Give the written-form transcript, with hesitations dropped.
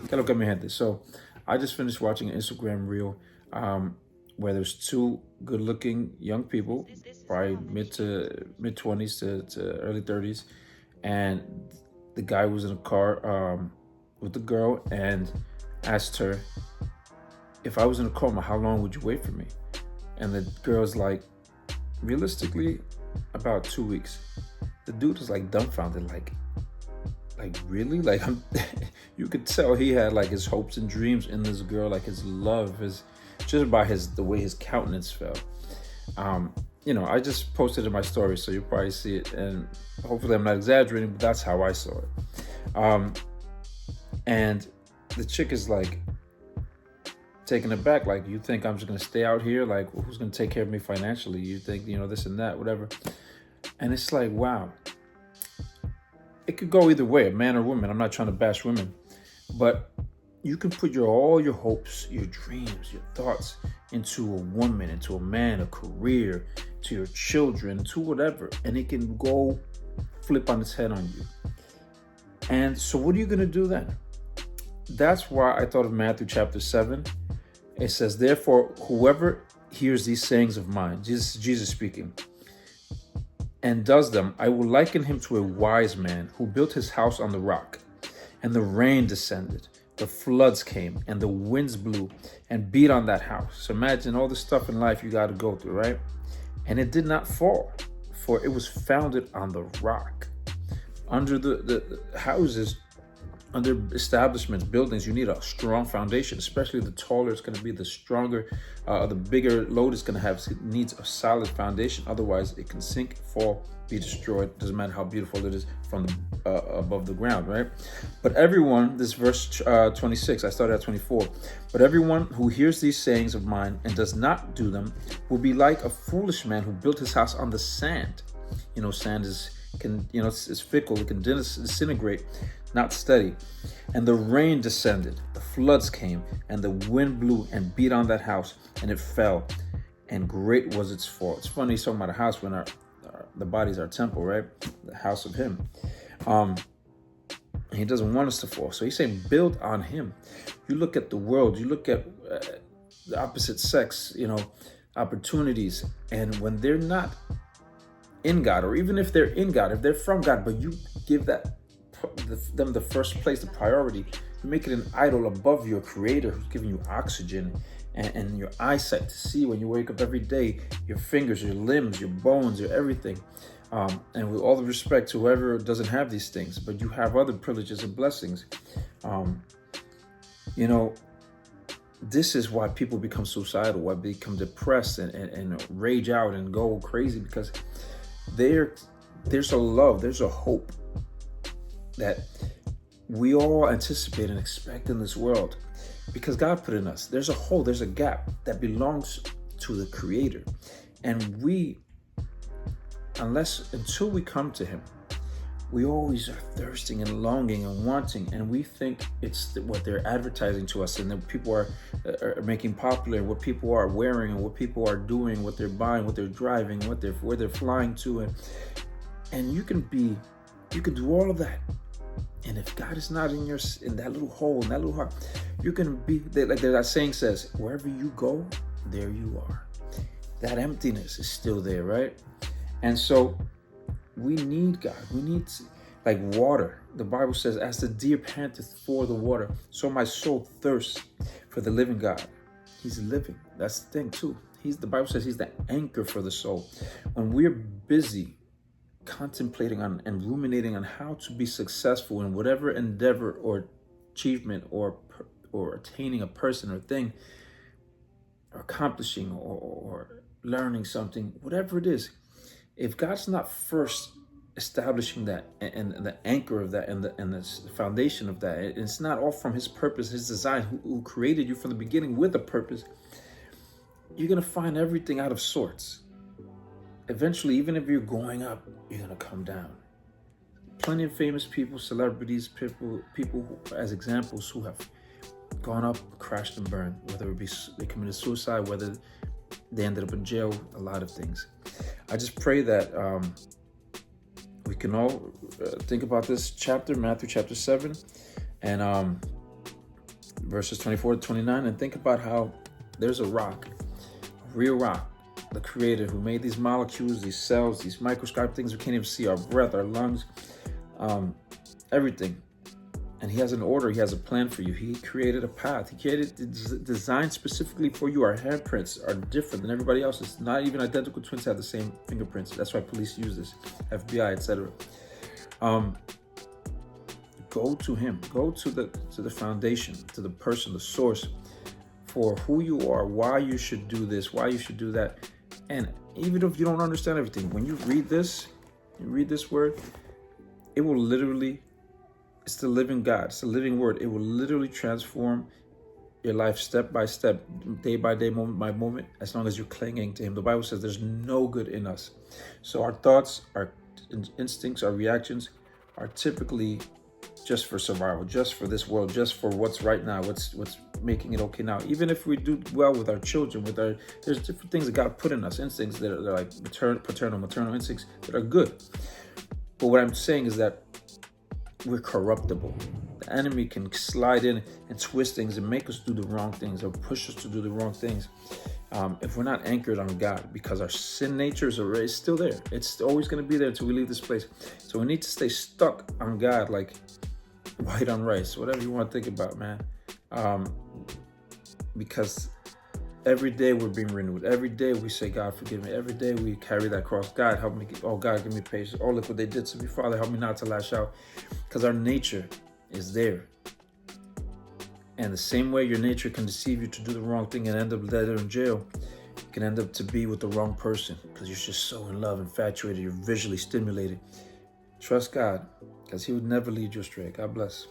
Que lo que mi gente. So I just finished watching an Instagram reel where there's two good-looking young people, probably mid 20s to early 30s, and the guy was in a car with the girl and asked her, "If I was in a coma, how long would you wait for me?" And the girl's like, "Realistically, about 2 weeks." The dude was like dumbfounded, like really, like I'm. You could tell he had like his hopes and dreams in this girl, like his love, his just by his the way his countenance felt. Um, I just posted in my story, so you'll probably see it, and hopefully I'm not exaggerating, but that's how I saw it. Um, and the chick is like taken aback, like, "You think I'm just gonna stay out here? Like, who's gonna take care of me financially? You think, this and that, whatever." And it's like, wow, it could go either way, a man or woman. I'm not trying to bash women, but you can put all your hopes, your dreams, your thoughts into a woman, into a man, a career, to your children, to whatever, and it can go flip on its head on you. And so what are you going to do then? That's why I thought of Matthew chapter 7. It says, "Therefore, whoever hears these sayings of mine," Jesus speaking, "and does them, I will liken him to a wise man who built his house on the rock. And the rain descended, the floods came, and the winds blew and beat on that house." So imagine all the stuff in life you got to go through, right? "And it did not fall, for it was founded on the rock." Under the houses, under establishments, buildings, you need a strong foundation, especially the taller it's going to be, the stronger, the bigger load it's going to have. It needs a solid foundation. Otherwise, it can sink, fall, be destroyed. Doesn't matter how beautiful it is from the above the ground, right? "But everyone," this verse 26, I started at 24, "but everyone who hears these sayings of mine and does not do them will be like a foolish man who built his house on the sand." Sand it's fickle, it can disintegrate, not steady. "And the rain descended, the floods came, and the wind blew and beat on that house, and it fell, and great was its fall." It's funny he's talking about a house when the body's our temple, right? The house of him. He doesn't want us to fall. So he's saying build on him. You look at the world, you look at the opposite sex, opportunities, and when they're not in God, or even if they're in God, if they're from God, but you give them the first place, the priority, you make it an idol above your creator who's giving you oxygen and your eyesight to see when you wake up every day, your fingers, your limbs, your bones, your everything. And with all the respect to whoever doesn't have these things, but you have other privileges and blessings. This is why people become suicidal, why they become depressed and rage out and go crazy, because there's a love, there's a hope that we all anticipate and expect in this world, because God put in us. There's a hole, there's a gap that belongs to the Creator. And until we come to Him, we always are thirsting and longing and wanting, and we think it's what they're advertising to us, and that people are making popular, what people are wearing, and what people are doing, what they're buying, what they're driving, where they're flying to, and you can do all of that, and if God is not in that little hole, in that little heart, you can be like that saying says, wherever you go, there you are. That emptiness is still there, right? And so we need God. We need, like water. The Bible says, "As the deer panteth for the water, so my soul thirsts for the living God." He's living. That's the thing too. The Bible says He's the anchor for the soul. When we're busy contemplating on and ruminating on how to be successful in whatever endeavor or achievement or attaining a person or thing, or accomplishing or learning something, whatever it is, if God's not first establishing that and the anchor of that and the foundation of that, it's not all from His purpose, His design, who created you from the beginning with a purpose, you're going to find everything out of sorts. Eventually, even if you're going up, you're going to come down. Plenty of famous people, celebrities, people who, as examples, who have gone up, crashed and burned, whether it be they committed suicide, whether they ended up in jail, a lot of things. I just pray that we can all think about this chapter, Matthew chapter 7, and verses 24 to 29, and think about how there's a rock, a real rock, the creator who made these molecules, these cells, these microscopic things we can't even see, our breath, our lungs, everything. And he has an order, he has a plan for you. He created a path. He created designed specifically for you. Our handprints are different than everybody else's. Not even identical twins have the same fingerprints. That's why police use this, FBI, etc. Go to him. Go to the foundation, to the person, the source for who you are, why you should do this, why you should do that. And even if you don't understand everything, when you read this word, it will literally, it's the living God, it's the living word. It will literally transform your life step by step, day by day, moment by moment, as long as you're clinging to him. The Bible says there's no good in us. So our thoughts, our instincts, our reactions are typically just for survival, just for this world, just for what's right now, what's making it okay now. Even if we do well with our children, there's different things that God put in us, instincts that are like paternal, maternal instincts that are good. But what I'm saying is that we're corruptible. The enemy can slide in and twist things and make us do the wrong things or push us to do the wrong things if we're not anchored on God, because our sin nature is still there. It's always going to be there until we leave this place. So we need to stay stuck on God, like white on rice, whatever you want to think about, man. Because every day we're being renewed. Every day we say, God, forgive me. Every day we carry that cross. God, help me. Oh, God, give me patience. Oh, look what they did to me. Father, help me not to lash out. Because our nature is there. And the same way your nature can deceive you to do the wrong thing and end up later in jail, you can end up to be with the wrong person because you're just so in love, infatuated, you're visually stimulated. Trust God, because he would never lead you astray. God bless.